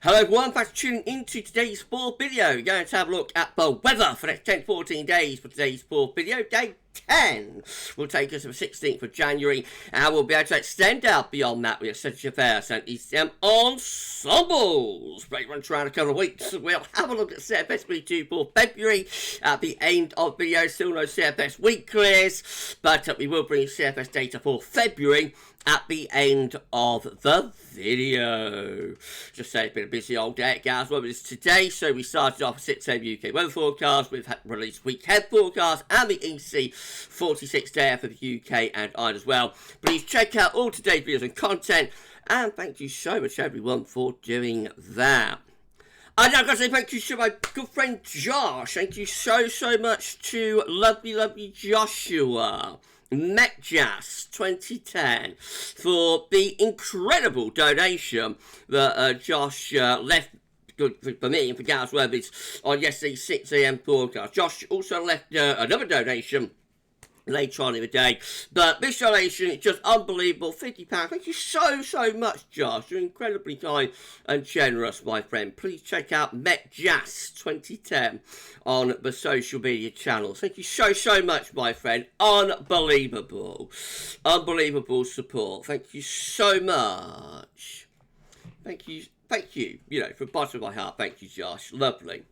Hello everyone, thanks for tuning into today's fourth video. We're going to have a look at the weather for the next 10-14 days for today's fourth video. Day 10 will take us to the 16th of January, and we'll be able to extend out beyond that with such affairs and ECM ensembles. Break runs around a couple of weeks. We'll have a look at CFS V2 for February at the end of the video. Still no CFS weeklies, but we will bring CFS data for February at the end of the video. Just say it's been a busy old day at GavsWeatherVids today, so we started off with 6 AM UK weather forecast. We've released weekend forecast and the EC 46 day for the UK and Ireland as well. Please check out all today's videos and content, and thank you so much everyone for doing that. And I've got to say thank you to my good friend Josh. Thank you so much to lovely Joshua Metjas 2010 for the incredible donation that Josh left for me and for GavsWeatherVids on yesterday's 6 AM forecast. Josh also left another donation later on in the day, but this donation is just unbelievable. £50. Thank you so much, Josh. You're incredibly kind and generous, my friend. Please check out Metjas 2010 on the social media channels. Thank you so much, my friend. Unbelievable support. Thank you so much. Thank you, you know, from the bottom of my heart. Thank you, Josh. Lovely.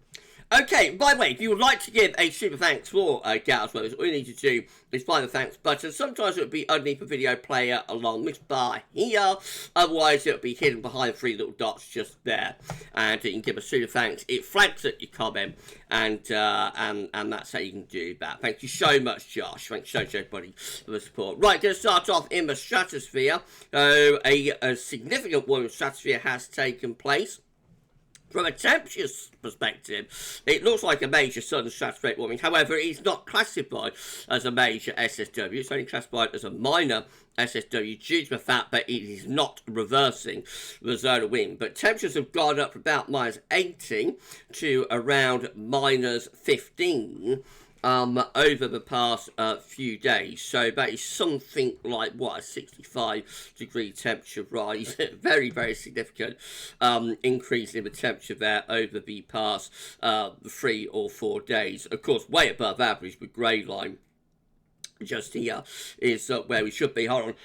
Okay, by the way, if you would like to give a super thanks for GavsWeatherVids, all you need to do is find the thanks button. Sometimes it would be underneath the video player along this bar here. Otherwise, it would be hidden behind 3 little dots just there. And you can give a super thanks. It flags up your comment, and that's how you can do that. Thank you so much, Josh. Thanks so much, everybody, for the support. Right, going to start off in the stratosphere. A significant warming of the stratosphere has taken place. From a temperature perspective, it looks like a major southern stratospheric warming. However, it's not classified as a major SSW. It's only classified as a minor SSW due to the fact that it is not reversing the zone of wind. But temperatures have gone up from about minus 18 to around minus 15 over the past few days. So that is something like, what, a 65 degree temperature rise. Very significant increase in the temperature there over the past 3 or 4 days. Of course, way above average with grey line. Just here is where we should be. Hold on.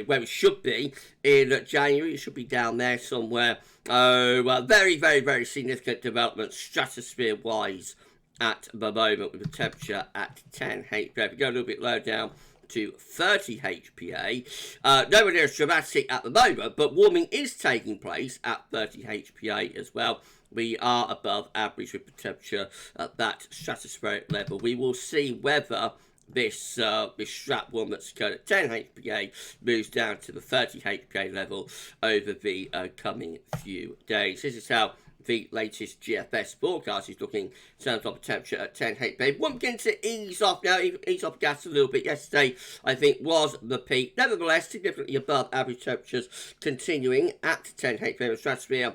Where we should be in January. It should be down there somewhere. Oh, very significant development stratosphere-wise at the moment, with the temperature at 10 HPA. If we go a little bit lower down to 30 HPA, nowhere near as dramatic at the moment, but warming is taking place at 30 HPA as well. We are above average with the temperature at that stratospheric level. We will see whether this strat warm that's occurred at 10 HPA moves down to the 30 HPA level over the coming few days. This is how the latest GFS forecast is looking in terms of the temperature at 10 HPA. We're beginning to ease off now, ease off gas a little bit. Yesterday, I think, was the peak. Nevertheless, significantly above average temperatures continuing at 10 HPA in the stratosphere,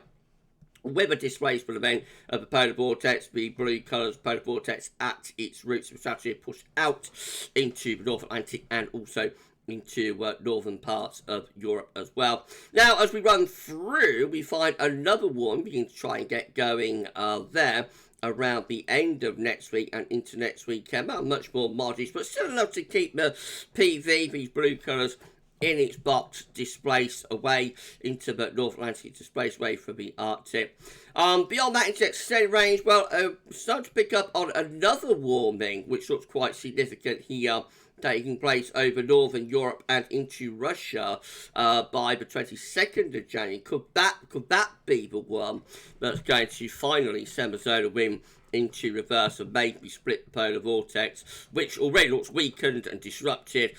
with a displacement event of the polar vortex, the blue colours polar vortex at its roots of the stratosphere pushed out into the North Atlantic and also into northern parts of Europe as well. Now, as we run through, we find another one begin to try and get going there around the end of next week and into next weekend. Much more modest, but still enough to keep the PV, these blue colours, in its box, displaced away into the North Atlantic, displaced away from the Arctic. Beyond that, into extended range, well, starting to pick up on another warming, which looks quite significant here, taking place over northern Europe and into Russia by the 22nd of January. Could that be the one that's going to finally send the zone of wind into reverse and maybe split the polar vortex, which already looks weakened and disrupted,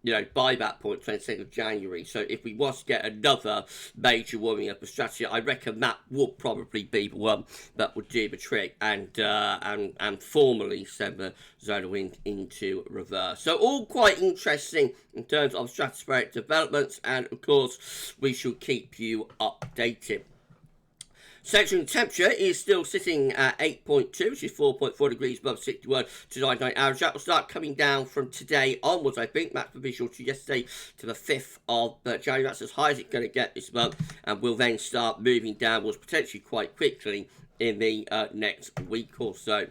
you know, by that point, 22nd of January. So if we was to get another major warming of the stratosphere, I reckon that would probably be the one that would do the trick and formally send the zone of wind into reverse. So all quite interesting in terms of stratospheric developments, and of course we shall keep you updated. Central temperature is still sitting at 8.2, which is 4.4 degrees above 61 to 99 average. That will start coming down from today onwards, I think. That's the visual to yesterday to the 5th of January. That's as high as it's going to get this month, and will then start moving downwards potentially quite quickly in the next week or so.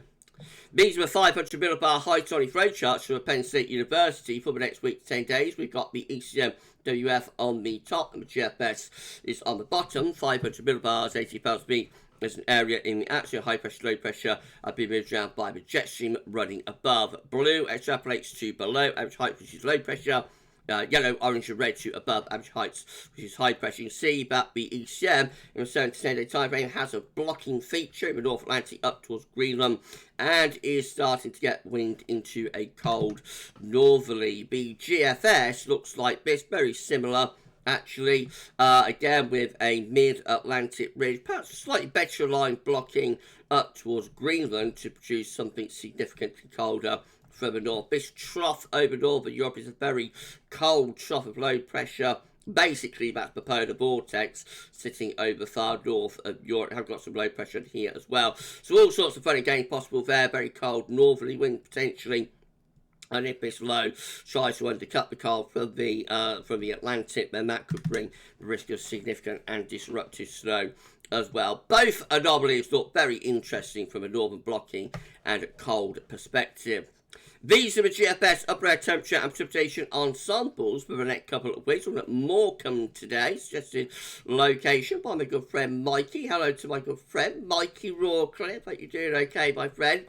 These are the 500 millibar Height Anomalies road charts from Penn State University for the next week to 10 days. We've got the ECM WF on the top and the GFS is on the bottom. 500 millibars, 80 pounds speed. There's an area in the actual high pressure, low pressure. I've been moved around by the jet stream running above. Blue extrapolates to below average height, which is low pressure. Yellow, orange, and red to above average heights, which is high pressure. You can see that the ECM in a 7 to 10 day time frame has a blocking feature in the North Atlantic up towards Greenland and is starting to get wind into a cold northerly. The GFS looks like this, very similar. Actually, again with a mid-Atlantic ridge, perhaps a slightly better line blocking up towards Greenland to produce something significantly colder from the north. This trough over northern Europe is a very cold trough of low pressure. Basically, that's the polar vortex sitting over far north of Europe. I've got some low pressure in here as well. So all sorts of fun and games possible there. Very cold northerly wind potentially. And if this low tries to undercut the cold from the Atlantic, then that could bring the risk of significant and disruptive snow as well. Both anomalies look very interesting from a northern blocking and a cold perspective. These are the GFS upper air temperature and precipitation ensembles for the next couple of weeks. We've got more coming today, suggested location by my good friend Mikey. Hello to my good friend Mikey Rawcliffe. Hope you're doing okay, my friend.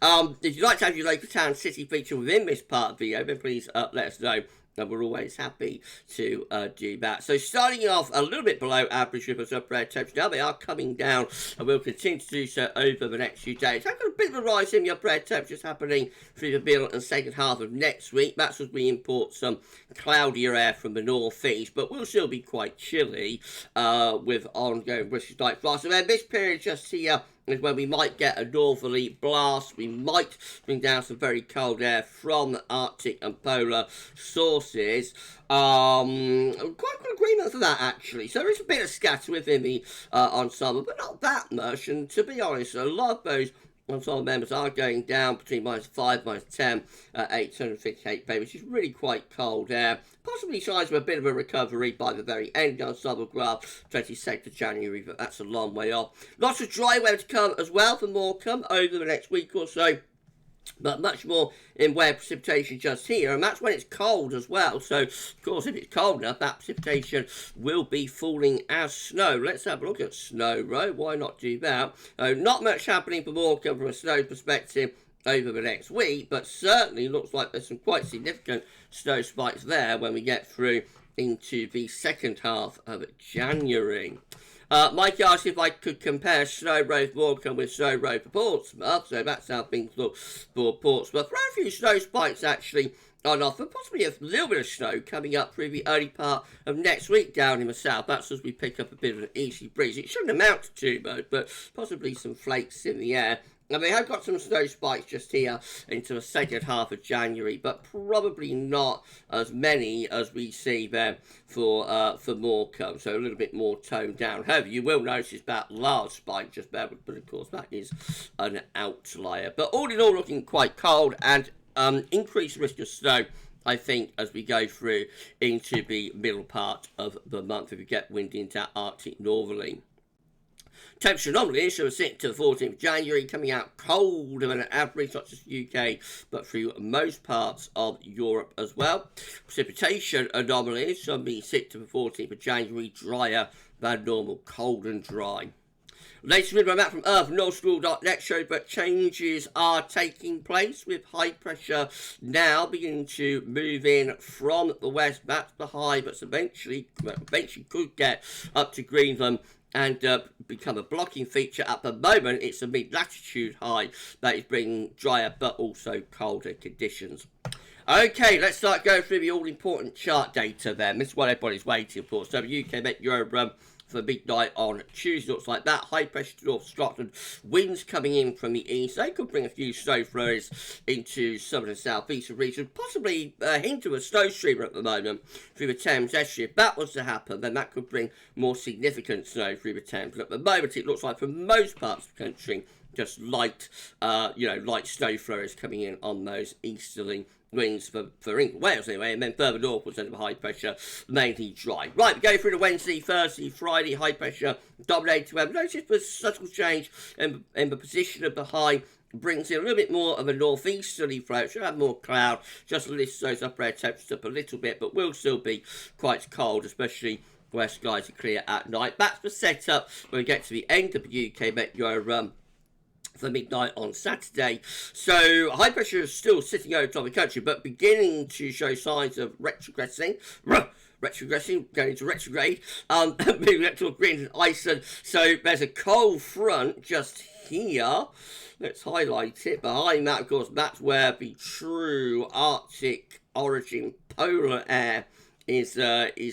If you'd like to have your local town city feature within this part of the video, then please let us know. And we're always happy to do that. So starting off a little bit below average with us upper air temperature. Now they are coming down and will continue to do so over the next few days. I've got a bit of a rise in the upper air temperatures happening through the middle and second half of next week. That's as we import some cloudier air from the northeast, but we'll still be quite chilly with ongoing British night frost. And then this period just here is when we might get a northerly blast. We might bring down some very cold air from the Arctic and polar sources. Quite good agreement for that, actually. So there is a bit of scatter within the ensemble, but not that much. And to be honest, a lot of those ensemble members are going down between -5, -10, 858 bay, which is really quite cold air. Possibly signs of a bit of a recovery by the very end of the ensemble graph, 22nd of January, but that's a long way off. Lots of dry weather to come as well for Morecambe over the next week or so. But much more in way of precipitation just here, and that's when it's cold as well. So, of course, if it's cold enough, that precipitation will be falling as snow. Let's have a look at snow row. Why not do that? Not much happening for Morecambe from a snow perspective over the next week, but certainly looks like there's some quite significant snow spikes there when we get through into the second half of January. Mike asked if I could compare Snow Road Morecambe with Snow Road for Portsmouth, so that's how things look for Portsmouth. There are a few snow spikes actually on offer, possibly a little bit of snow coming up through the early part of next week down in the south. That's as we pick up a bit of an easy breeze. It shouldn't amount to too much, but possibly some flakes in the air. And they have got some snow spikes just here into the second half of January, but probably not as many as we see there for Morecambe, so a little bit more toned down. However, you will notice that large spike just there, but of course that is an outlier. But all in all, looking quite cold and increased risk of snow, I think, as we go through into the middle part of the month, if we get wind into that Arctic northerly. Temperature anomalies shall sit to the 14th of January, coming out colder than an average, not just the UK, but through most parts of Europe as well. Precipitation anomalies shall be sit to the 14th of January, drier than normal, cold and dry. Latest Windflow Map from earth.northschool.net shows that changes are taking place with high pressure now beginning to move in from the west. That's the high, but eventually could get up to Greenland and become a blocking feature. At the moment, it's a mid-latitude high that is bringing drier but also colder conditions. Okay, let's start going through the all-important chart data then. This is what everybody's waiting for. So the UK Met Euro for midnight on Tuesday. Looks like that. High pressure to North Scotland. Winds coming in from the east. They could bring a few snow flurries into southern and southeastern regions. Possibly a hint of a snow streamer at the moment through the Thames estuary. If that was to happen, then that could bring more significant snow through the Thames. But at the moment, it looks like for most parts of the country, just light, light snow flurries coming in on those easterly winds for England, Wales anyway, and then further northwards under the high pressure, mainly dry. Right, we go through the Wednesday, Thursday, Friday, high pressure dominated weather. Notice the subtle change in the position of the high brings in a little bit more of a northeasterly flow. Should have more cloud, just lifts those upper air temperatures up a little bit, but will still be quite cold, especially where skies are clear at night. That's the setup when we get to the end of the UK Meteo for midnight on Saturday. So high pressure is still sitting over top of the country, but beginning to show signs of retrogressing, going into retrograde, moving up to Greenland, Iceland. So there's a cold front just here. Let's highlight it. Behind that, of course, that's where the true Arctic origin polar air is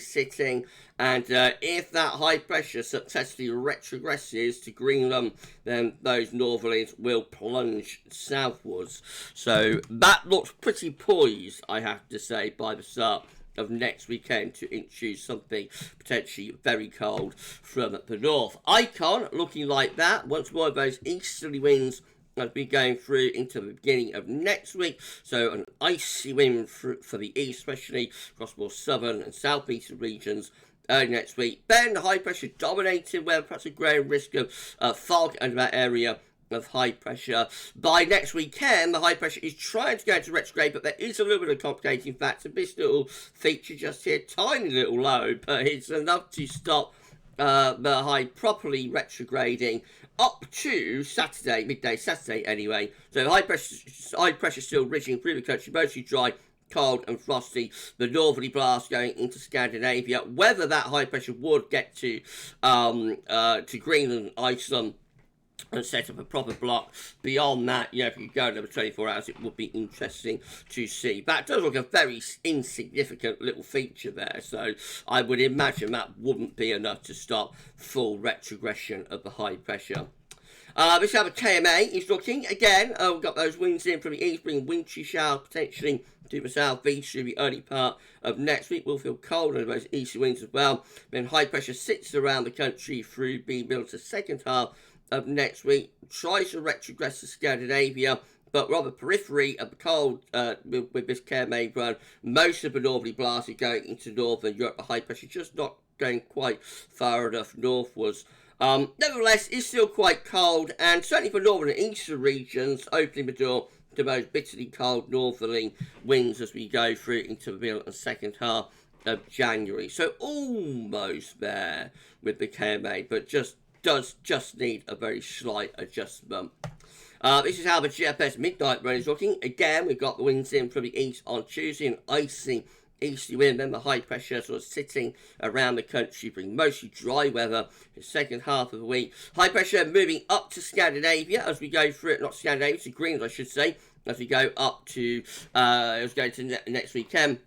sitting, and if that high pressure successfully retrogresses to Greenland, then those northerlies will plunge southwards. So that looks pretty poised, I have to say, by the start of next weekend to introduce something potentially very cold from the north. Icon looking like that. Once more of those easterly winds as we going through into the beginning of next week. So an icy wind for the east, especially across more southern and southeastern regions early next week. Then the high pressure dominating weather, perhaps a growing risk of fog under that area of high pressure. By next weekend, the high pressure is trying to go into retrograde, but there is a little bit of complicating factor. This little feature just here, tiny little low, but it's enough to stop the high properly retrograding up to Saturday, midday Saturday anyway. So high pressure still ridging through the country, mostly dry, cold and frosty. The northerly blast going into Scandinavia. Whether that high pressure would get to Greenland, Iceland, and set up a proper block beyond that, if you go another 24 hours, it would be interesting to see. That does look a very insignificant little feature there, so I would imagine that wouldn't be enough to stop full retrogression of the high pressure. This is how the KMA is looking. Again, we've got those winds in from the east, bringing wintry showers potentially to the southeast through the early part of next week. We'll feel cold under those eastern winds as well. Then high pressure sits around the country through the middle to second half of next week, tries to retrogress to Scandinavia, but rather periphery of the cold with this KMA run. Most of the northerly blasts are going into northern Europe. The high pressure just not going quite far enough northwards. Nevertheless, it's still quite cold, and certainly for northern and eastern regions, opening the door to those bitterly cold northerly winds as we go through into the middle and second half of January. So almost there with the KMA, but does just need a very slight adjustment. This is how the GFS midnight run is looking. Again, we've got the winds in from the east on Tuesday, an icy easterly wind, then the high pressure sort of sitting around the country, bringing mostly dry weather in the second half of the week. High pressure moving up to Scandinavia as we go through it, not Scandinavia, to Greenland, I should say, as we go up to, next weekend.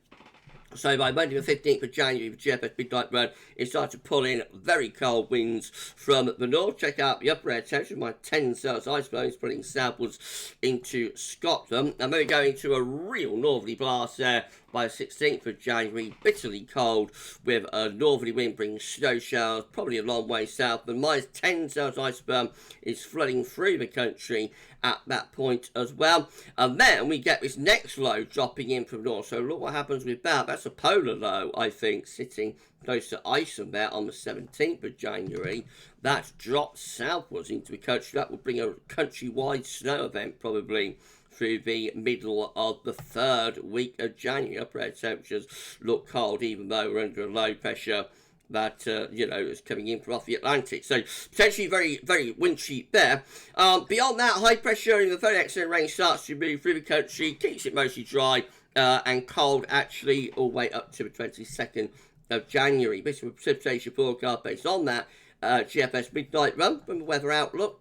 So by Monday the 15th of January, the GFS midnight run is starting to pull in very cold winds from the north. Check out the upper air temperature, my 10 cells ice blowing, pulling southwards into Scotland. And then we go into a real northerly blast there by the 16th of January, bitterly cold with a northerly wind bringing snow showers, probably a long way south. But minus 10 cells iceberg is flooding through the country at that point as well. And then we get this next low dropping in from north. So look what happens with that. That's a polar low, I think, sitting close to Iceland there on the 17th of January. That's dropped southwards into the country. That will bring a countrywide snow event probably through the middle of the third week of January. Upper air temperatures look cold, even though we're under a low pressure that, is coming in from off the Atlantic. So potentially very, very wintry there. Beyond that, high pressure in the very excellent range starts to move through the country, keeps it mostly dry and cold, actually, all the way up to the 22nd of January. This is a precipitation forecast based on that GFS midnight run from the weather outlook.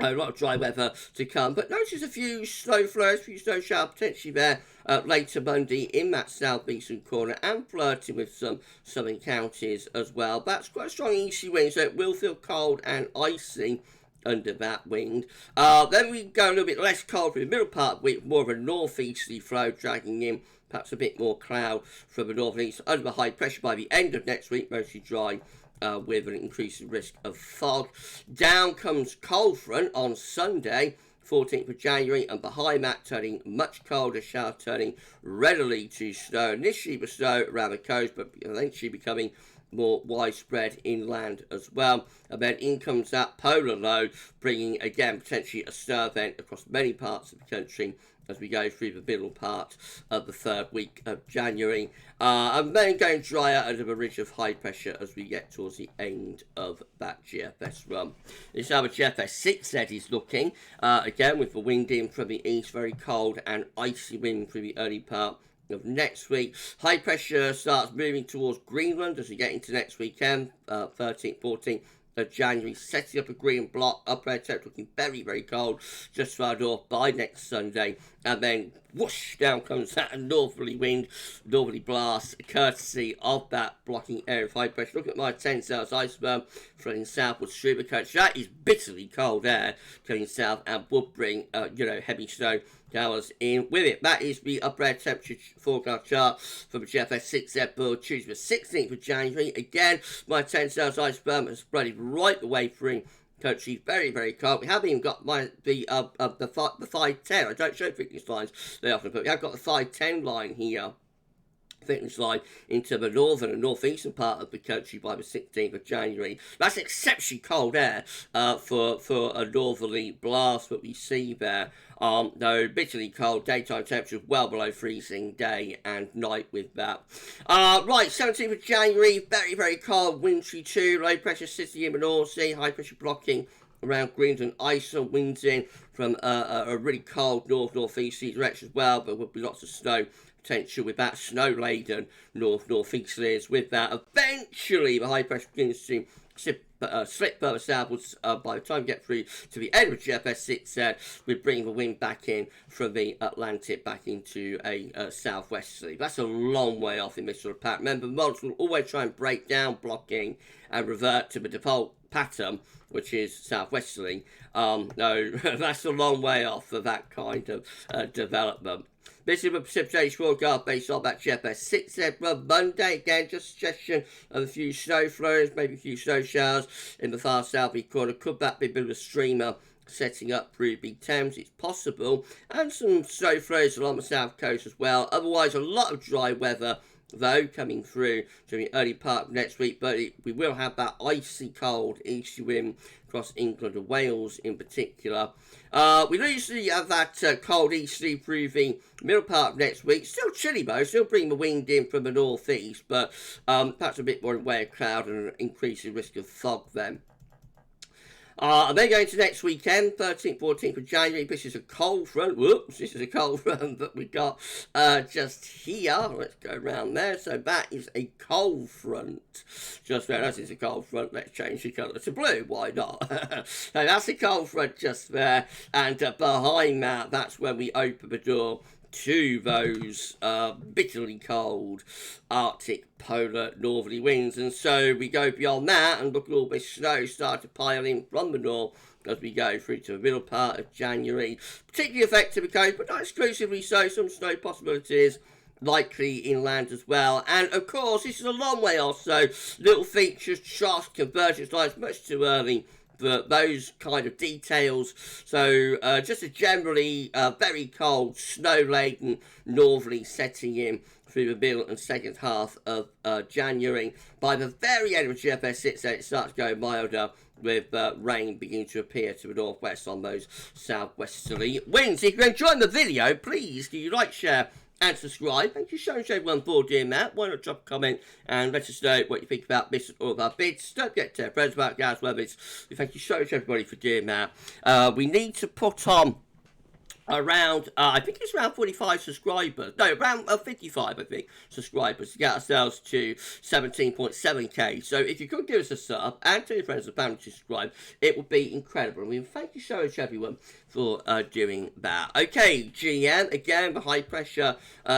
A lot of dry weather to come, but notice a few snow flurries, a few snow showers potentially there later Monday in that southeastern corner, and flirting with some southern counties as well. That's quite a strong easterly wind, so it will feel cold and icy under that wind. Then we go a little bit less cold for the middle part of the week, more of a northeasterly flow dragging in perhaps a bit more cloud from the north and east under the high pressure by the end of next week, mostly dry. With an increasing risk of fog. Down comes cold front on Sunday, 14th of January, and behind that turning much colder, showers turning readily to snow. Initially with snow around the coast, but eventually becoming more widespread inland as well. And then in comes that polar low, bringing again potentially a snow event across many parts of the country as we go through the middle part of the third week of January. And then going drier under the ridge of high pressure as we get towards the end of that GFS run. This is how the GFS 6Z is looking. Again, with the wind in from the east, very cold and icy wind through the early part of next week. High pressure starts moving towards Greenland as we get into next weekend, 13th, 14th. January, setting up a green block, upper air temperature looking very, very cold, just far north by next Sunday, and then whoosh, down comes that northerly wind, northerly blast, courtesy of that blocking area of high pressure. Look at my 10 cells iceberg flooding southwards through the country. That is bitterly cold air coming south and would bring, heavy snow showers in with it. That is the upper air temperature forecast chart from the GFS 6Z build Tuesday the 16th of January. Again, my 10 cells iceberg has spreading right the way through country. Very, very cold. We haven't even got the 510. I don't show thickness lines they often, but we have got the 510 line here. Thickness line into the northern and northeastern part of the country by the 16th of January. That's exceptionally cold air for a northerly blast that we see there. Though bitterly cold, daytime temperatures well below freezing day and night with that. Right, 17th of January, very, very cold, wintry too, low pressure sitting in the North Sea, high pressure blocking around Greenland, ice and winds in from a really cold northeasterly direction as well, but will be lots of snow potential with that snow-laden northeasterlies. With that, eventually the high pressure begins to slip further southwards. By the time we get through to the end of GFS 6, we bring the wind back in from the Atlantic back into a southwesterly. That's a long way off in this sort of pattern. Remember, models will always try and break down blocking and revert to the default pattern, which is southwesterly. No, that's a long way off of that kind of development. This is a precipitation forecast based on that GFS 6 run Monday. Again, just a suggestion of a few snow flurries, maybe a few snow showers in the far southeast corner. Could that be a bit of a streamer setting up through big Thames? It's possible. And some snow flurries along the south coast as well. Otherwise, a lot of dry weather, though, coming through during the early part of next week. But we will have that icy cold easterly wind across England and Wales in particular. We usually have that cold easterly through the middle part of next week. Still chilly though, still bringing the wind in from the northeast, but perhaps a bit more in the way of cloud and an increasing risk of fog then. And then going to next weekend, 13th, 14th of January. This is a cold front. Whoops, this is a cold front that we got just here. Let's go around there. So that is a cold front. Just there, that is a cold front. Let's change the colour to blue. Why not? So that's a cold front just there. And behind that, that's when we open the door to those bitterly cold Arctic polar northerly winds. And so we go beyond that and look at all this snow start to pile in from the north as we go through to the middle part of January. Particularly effective the coast, but not exclusively so. Some snow possibilities likely inland as well. And of course, this is a long way off, so little features, troughs, convergence lines, much too early for those kind of details. So just a generally very cold, snow-laden northerly setting in through the middle and second half of January. By the very end of GFS 6, it starts going milder, with rain beginning to appear to the northwest on those southwesterly winds. If you're enjoying the video, please do you like, share and subscribe. Thank you so much everyone for doing that. Why not drop a comment and let us know what you think about this and all of our bids. Don't forget to tell friends about GavsWeatherVids. Thank you so much everybody for doing that. We need to put on around, I think it's around 45 subscribers. No, around 55, I think, subscribers to get ourselves to 17.7k. So if you could give us a sub and tell your friends and family to subscribe, it would be incredible. And we thank you so much, everyone, for doing that. Okay, GM, again, the high pressure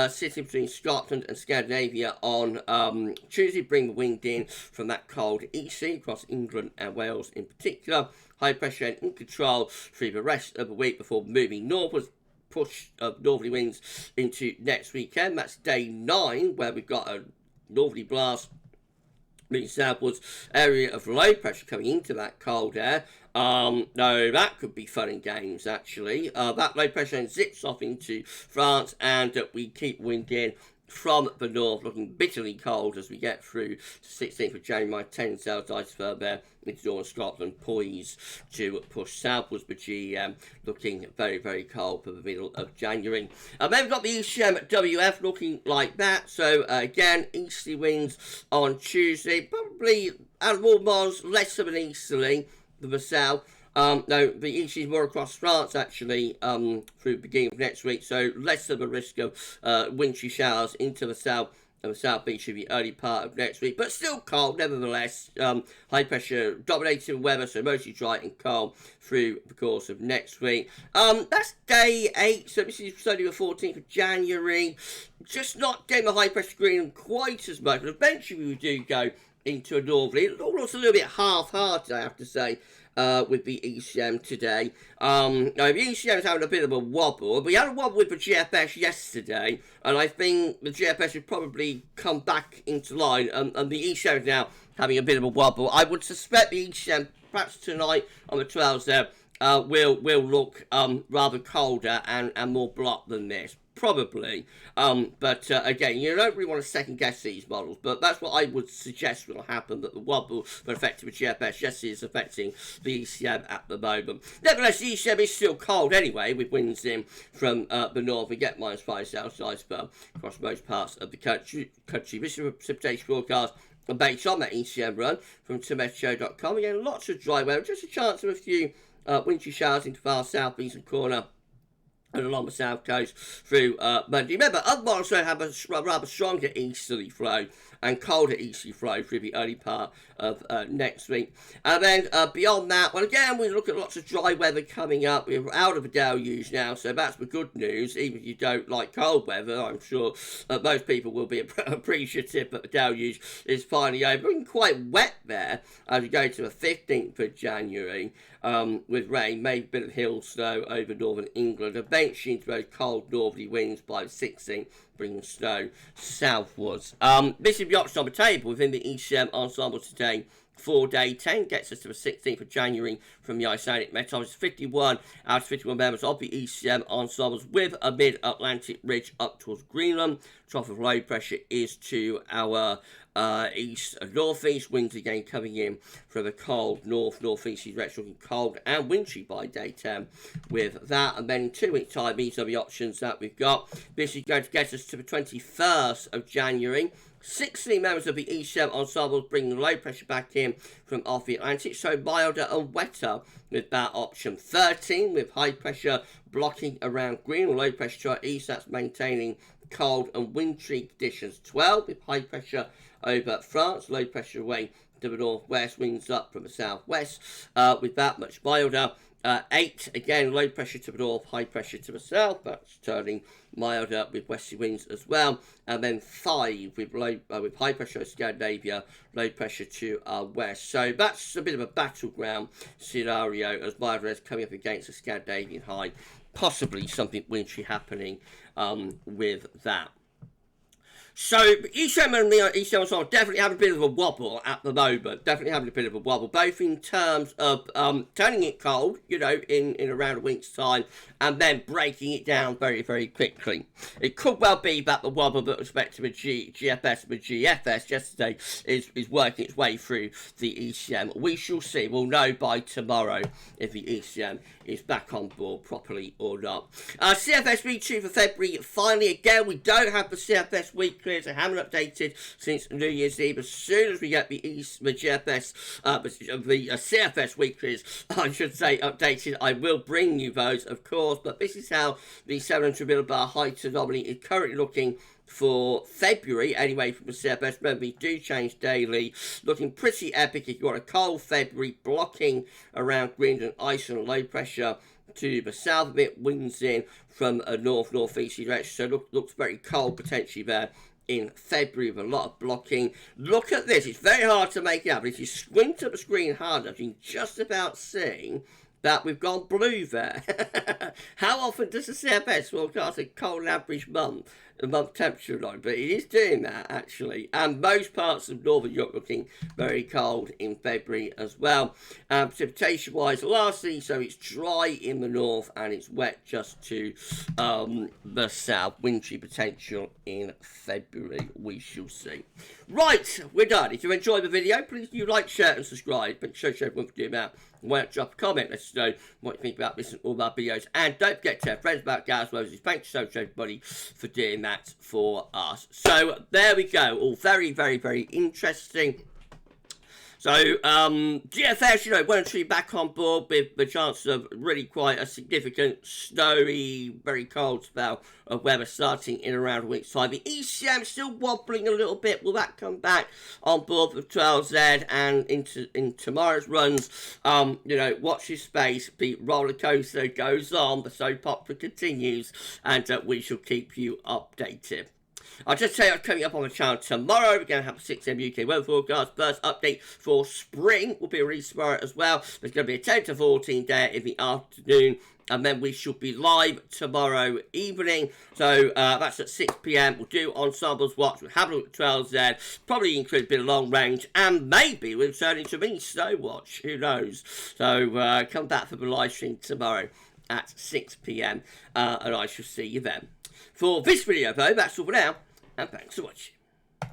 sitting between Scotland and Scandinavia on Tuesday, bring the wind in from that cold east sea across England and Wales in particular. High pressure and in control through the rest of the week before moving northwards, push northerly winds into next weekend. That's day 9, where we've got a northerly blast moving southwards, area of low pressure coming into that cold air. No, that could be fun and games, actually. That low pressure then zips off into France, and we keep wind in from the north, looking bitterly cold as we get through to 16th of January. My 10 cells iceberg there into northern Scotland, poised to push southwards, but GM looking very, very cold for the middle of January. Then we've got the ECM WF looking like that. So again, easterly winds on Tuesday, probably out of all miles, less of an easterly than the south. No, the easterly is more across France, actually, through the beginning of next week, so less of a risk of wintry showers into the south and the southeast in the early part of next week, but still cold nevertheless. High pressure dominating weather, so mostly dry and cold through the course of next week. That's day 8, so this is Sunday the 14th of January. Just not getting the high pressure Greenland quite as much, but eventually we do go into a northerly. It all looks a little bit half-hearted, I have to say, with the ECM today. Now, the ECM is having a bit of a wobble. We had a wobble with the GFS yesterday, and I think the GFS should probably come back into line, and the ECM is now having a bit of a wobble. I would suspect the ECM, perhaps tonight on the 12s there, will look rather colder and more blocked than this. Probably, but again, you don't really want to second guess these models, but that's what I would suggest will happen, that the wobble for affecting the GFS, yes, is affecting the ECM at the moment. Nevertheless, the ECM is still cold anyway, with winds in from the north. We get -5 Celsius across most parts of the country. This is a precipitation forecast based on that ECM run from Shoutout. Again, lots of dry weather, just a chance of a few wintry showers into far southeastern corner and along the south coast through Monday. Remember, other models have a rather stronger easterly flow and colder easterly flow through the early part of next week. And then beyond that, well, again, we look at lots of dry weather coming up. We're out of the deluge now, so that's the good news. Even if you don't like cold weather, I'm sure most people will be appreciative that the deluge is finally over. Looking quite wet there as we go to the 15th of January. With rain, maybe a bit of hill snow over northern England, eventually into those cold northerly winds by the 16th, bringing snow southwards. This is the option on the table within the ECM Ensembles today. 4 day 10 gets us to the 16th of January from the Icelandic Meteorologist. 51 out of 51 members of the ECM Ensembles with a mid-Atlantic ridge up towards Greenland. Trough of low pressure is to our east northeast. Winds again coming in from the cold northeast direction, looking cold and wintry by day 10 with that. And then in 2 weeks time, these are the options that we've got. This is going to get us to the 21st of January. 16 members of the ECM Ensembles bringing low pressure back in from off the Atlantic, so milder and wetter with that option. 13 with high pressure blocking around Greenland, low pressure to our east, that's maintaining cold and wintry conditions. 12 with high pressure over France, low pressure away to the northwest, winds up from the southwest, with that much milder. 8, again, low pressure to the north, high pressure to the south, that's turning milder with westerly winds as well. And then 5 with high pressure to Scandinavia, low pressure to our west. So that's a bit of a battleground scenario as milder is coming up against the Scandinavian high. Possibly something wintry happening with that. So, ECM and the ECM Ensemble definitely have a bit of a wobble at the moment. Definitely having a bit of a wobble, both in terms of turning it cold, you know, in around a week's time, and then breaking it down very, very quickly. It could well be that the wobble that was expected with GFS and GFS yesterday is working its way through the ECM. We shall see. We'll know by tomorrow if the ECM is back on board properly or not. CFS V2 for February. Finally, again, we don't have the CFS weekly clears. I haven't updated since New Year's Eve. As soon as we get the GFS, the CFS weeklies, I should say, updated, I will bring you those, of course. But this is how the 700 millibar height anomaly is currently looking for February, anyway, from the CFS. Remember, we do change daily. Looking pretty epic if you want a cold February, blocking around Greenland, ice and low pressure to the south of it, winds in from a northeasterly direction, so looks very cold potentially there in February with a lot of blocking. Look at this, it's very hard to make it out, but if you squint at the screen hard enough, you can just about see that we've gone blue there. How often does the CFS forecast a cold average month temperature line? But it is doing that, actually. And most parts of Northern Europe looking very cold in February as well. Precipitation-wise, lastly, so it's dry in the north and it's wet just to the south. Wintry potential in February, we shall see. Right, we're done. If you enjoyed the video, please do like, share and subscribe. Make sure everyone can do that. Why not drop a comment? Let us know what you think about this and all of our videos. And don't forget to tell friends about GavsWeatherVids. Thanks so much, everybody, for doing that for us. So, there we go. All very, very, very interesting. So, GFS, you know, Wintry back on board with the chance of really quite a significant, snowy, very cold spell of weather starting in around a week's time. The ECM still wobbling a little bit. Will that come back on board with 12Z and in tomorrow's runs? You know, watch your space. The roller coaster goes on. The soap opera continues. And we shall keep you updated. I'll just tell you what's coming up on the channel tomorrow. We're going to have a 6 AM UK weather forecast. First update for spring will be released tomorrow as well. There's going to be a 10 to 14 day in the afternoon. And then we should be live tomorrow evening. So that's at 6 PM. We'll do Ensembles Watch. We'll have a look at 12Z. Probably include a bit of long range. And maybe we'll turn into a mini snow watch. Who knows? So come back for the live stream tomorrow at 6 PM. And I shall see you then. For this video, though, that's all for now. And thanks for watching.